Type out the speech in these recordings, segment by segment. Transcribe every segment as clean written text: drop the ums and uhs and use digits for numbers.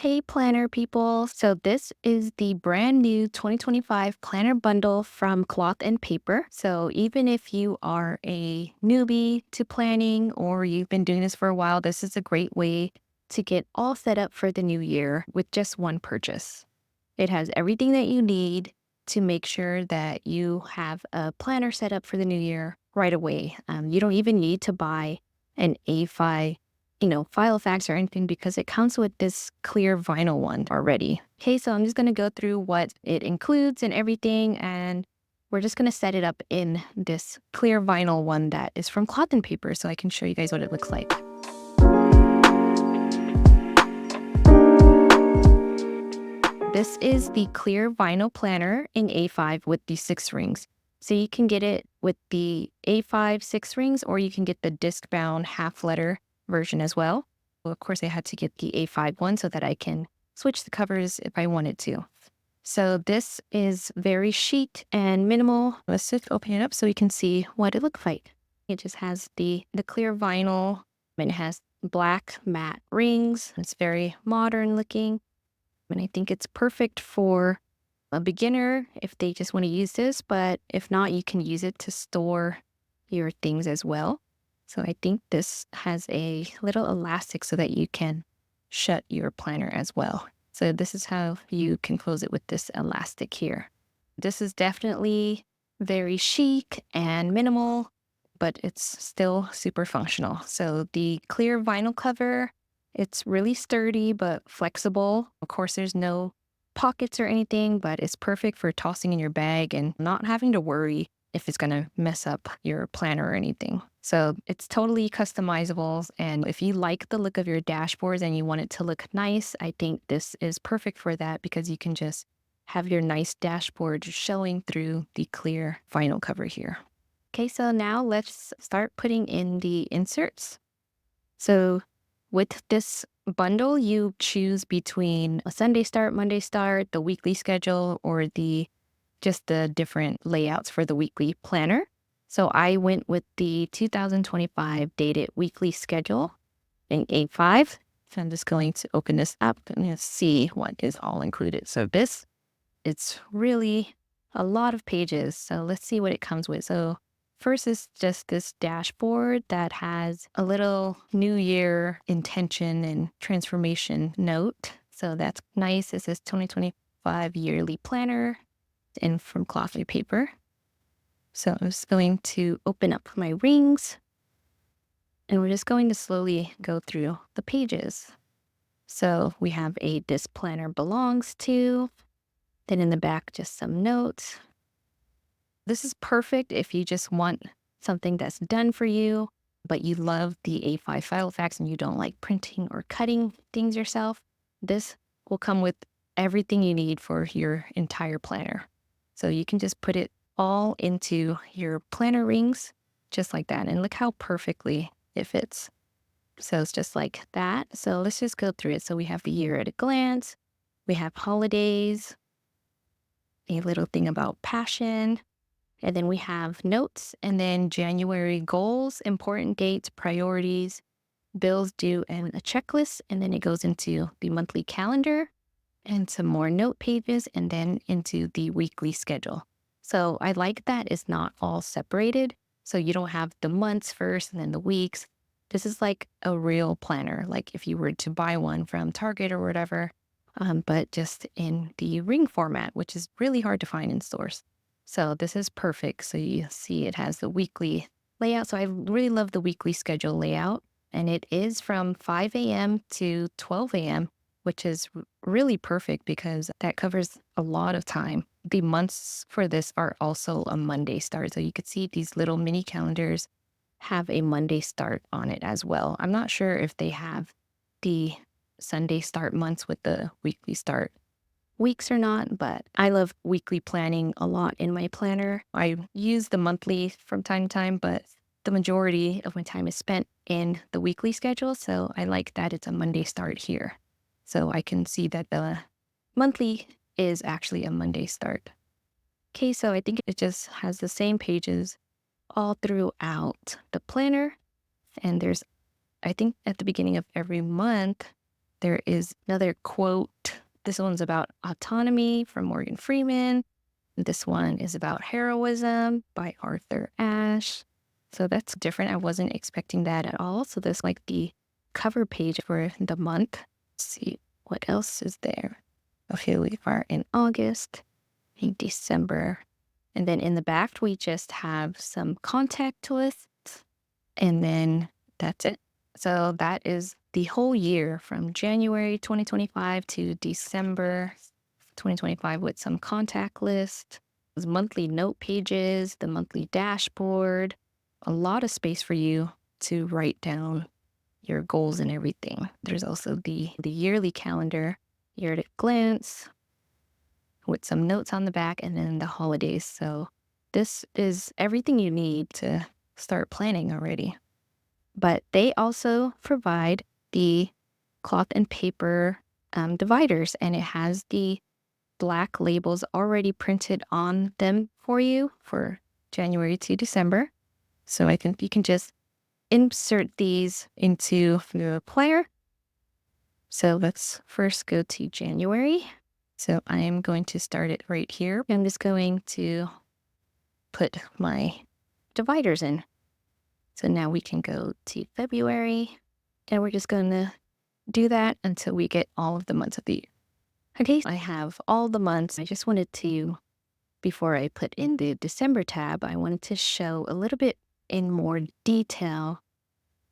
Hey, planner people. So, this is the brand new 2025 planner bundle from Cloth and Paper. So, even if you are a newbie to planning or you've been doing this for a while, this is a great way to get all set up for the new year with just one purchase. It has everything that you need to make sure that you have a planner set up for the new year right away. You don't even need to buy an A5 Filofax or anything because it comes with this clear vinyl one already. Okay, so I'm just gonna go through what it includes and everything, and we're just gonna set it up in this clear vinyl one that is from Cloth and Paper so I can show you guys what it looks like. This is the clear vinyl planner in A5 with the 6 rings. So you can get it with the A5 6 rings, or you can get the disc bound half letter version as well. Well, of course, I had to get the A5 one so that I can switch the covers if I wanted to. So this is very chic and minimal. Let's just open it up so you can see what it looks like. It just has the clear vinyl, and it has black matte rings. It's very modern looking. And I think it's perfect for a beginner if they just want to use this, but if not, you can use it to store your things as well. So I think this has a little elastic so that you can shut your planner as well. So this is how you can close it with this elastic here. This is definitely very chic and minimal, but it's still super functional. So the clear vinyl cover, it's really sturdy but flexible. Of course, there's no pockets or anything, but it's perfect for tossing in your bag and not having to worry if it's going to mess up your planner or anything. So it's totally customizable. And if you like the look of your dashboards and you want it to look nice, I think this is perfect for that because you can just have your nice dashboard showing through the clear vinyl cover here. Okay, so now let's start putting in the inserts. So with this bundle, you choose between a Sunday start, Monday start, the weekly schedule, or just the different layouts for the weekly planner. So I went with the 2025 dated weekly schedule in A5. So I'm just going to open this up and see what is all included. So it's really a lot of pages. So let's see what it comes with. So first is just this dashboard that has a little new year intention and transformation note. So that's nice. It says 2025 yearly planner and from Cloth and Paper. So I'm just going to open up my rings and we're just going to slowly go through the pages. So we have a this planner belongs to, then in the back, just some notes. This is perfect if you just want something that's done for you, but you love the A5 Filofax and you don't like printing or cutting things yourself. This will come with everything you need for your entire planner. So you can just put it all into your planner rings just like that. And look how perfectly it fits. So it's just like that. So let's just go through it. So we have the year at a glance. We have holidays, a little thing about passion, and then we have notes, and then January goals, important dates, priorities, bills due, and a checklist. And then it goes into the monthly calendar and some more note pages, and then into the weekly schedule. So I like that it's not all separated. So you don't have the months first and then the weeks. This is like a real planner, like if you were to buy one from Target or whatever, but just in the ring format, which is really hard to find in stores. So this is perfect. So you see it has the weekly layout. So I really love the weekly schedule layout. And it is from 5 a.m. to 12 a.m., which is really perfect because that covers a lot of time. The months for this are also a Monday start. So you could see these little mini calendars have a Monday start on it as well. I'm not sure if they have the Sunday start months with the weekly start weeks or not, but I love weekly planning a lot in my planner. I use the monthly from time to time, but the majority of my time is spent in the weekly schedule. So I like that it's a Monday start here. So I can see that the monthly is actually a Monday start. Okay, so I think it just has the same pages all throughout the planner. And there's, I think at the beginning of every month, There is another quote. This one's about autonomy from Morgan Freeman. This one is about heroism by Arthur Ashe. So that's different. I wasn't expecting that at all. So there's like the cover page for the month. Let's see what else is there. Okay, we are in August, in December. And then in the back, we just have some contact lists. And then that's it. So that is the whole year from January 2025 to December 2025 with some contact list, those monthly note pages, the monthly dashboard, a lot of space for you to write down your goals and everything. There's also the yearly calendar, year at a glance, with some notes on the back, and then the holidays. So this is everything you need to start planning already. But they also provide the cloth and paper dividers, and it has the black labels already printed on them for you for January to December. So you can just insert these into the planner. So let's first go to January. So I am going to start it right here. I'm just going to put my dividers in. So now we can go to February, and we're just going to do that until we get all of the months of the year. Okay, I have all the months. I just wanted to, before I put in the December tab, I wanted to show a little bit in more detail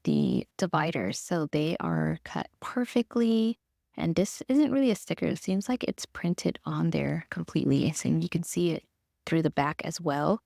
the dividers. So they are cut perfectly. And this isn't really a sticker. It seems like it's printed on there completely. And you can see it through the back as well.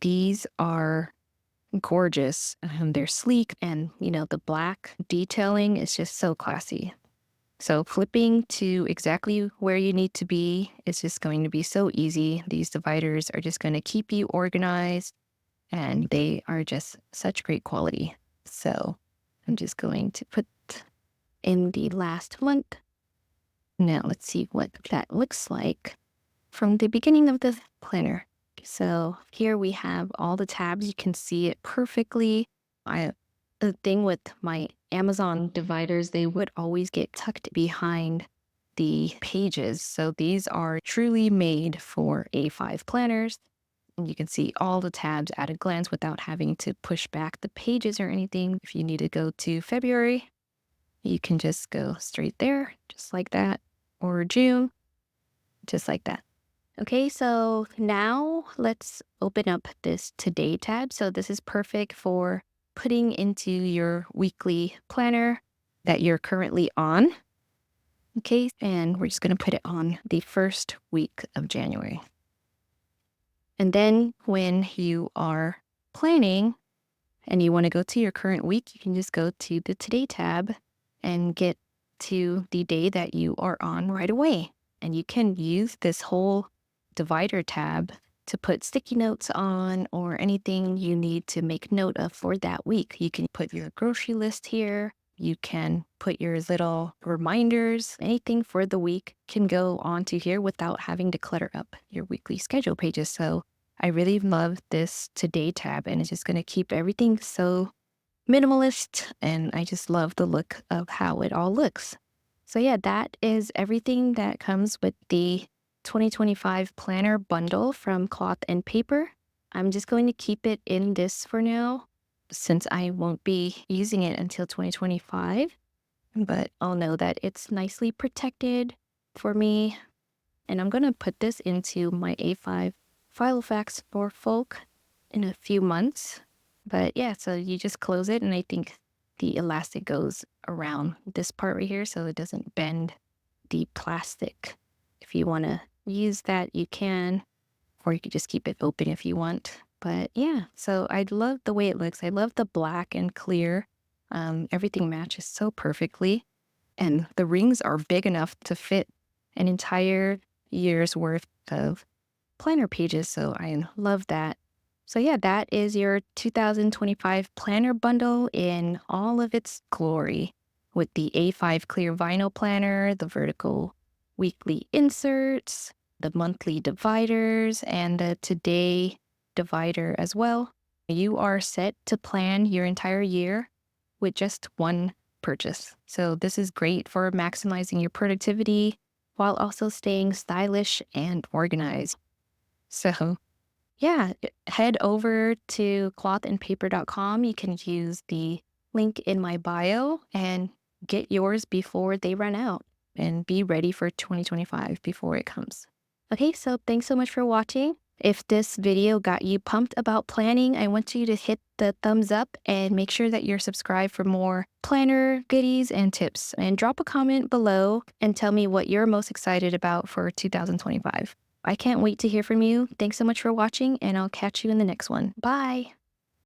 These are gorgeous. They're sleek, and the black detailing is just so classy. So flipping to exactly where you need to be is just going to be so easy. These dividers are just going to keep you organized, and they are just such great quality. So I'm just going to put in the last month. Now let's see what that looks like from the beginning of the planner. So here we have all the tabs. You can see it perfectly. The thing with my Amazon dividers, they would always get tucked behind the pages. So these are truly made for A5 planners. And you can see all the tabs at a glance without having to push back the pages or anything. If you need to go to February, you can just go straight there, just like that, or June, just like that. Okay, so now let's open up this Today tab. So this is perfect for putting into your weekly planner that you're currently on. Okay, and we're just going to put it on the first week of January. And then when you are planning and you want to go to your current week, you can just go to the Today tab and get to the day that you are on right away. And you can use this whole divider tab to put sticky notes on or anything you need to make note of for that week. You can put your grocery list here. You can put your little reminders. Anything for the week can go onto here without having to clutter up your weekly schedule pages. So I really love this Today tab, and it's just going to keep everything so minimalist, and I just love the look of how it all looks. So yeah, that is everything that comes with the 2025 planner bundle from Cloth and Paper. I'm just going to keep it in this for now since I won't be using it until 2025, but I'll know that it's nicely protected for me. And I'm going to put this into my A5 Filofax for Folk in a few months. But yeah, so you just close it, and I think the elastic goes around this part right here so it doesn't bend the plastic. If you want to use that, you can, or you could just keep it open if you want. But yeah, so I love the way it looks. I love the black and clear. Everything matches so perfectly, and the rings are big enough to fit an entire year's worth of planner pages. So I love that. So yeah, that is your 2025 planner bundle in all of its glory, with the A5 clear vinyl planner, the vertical weekly inserts, the monthly dividers, and the Today divider as well. You are set to plan your entire year with just one purchase. So this is great for maximizing your productivity while also staying stylish and organized. So yeah, head over to clothandpaper.com. You can use the link in my bio and get yours before they run out and be ready for 2025 before it comes. Okay, so thanks so much for watching. If this video got you pumped about planning, I want you to hit the thumbs up and make sure that you're subscribed for more planner goodies and tips. And drop a comment below and tell me what you're most excited about for 2025. I can't wait to hear from you. Thanks so much for watching, and I'll catch you in the next one. Bye.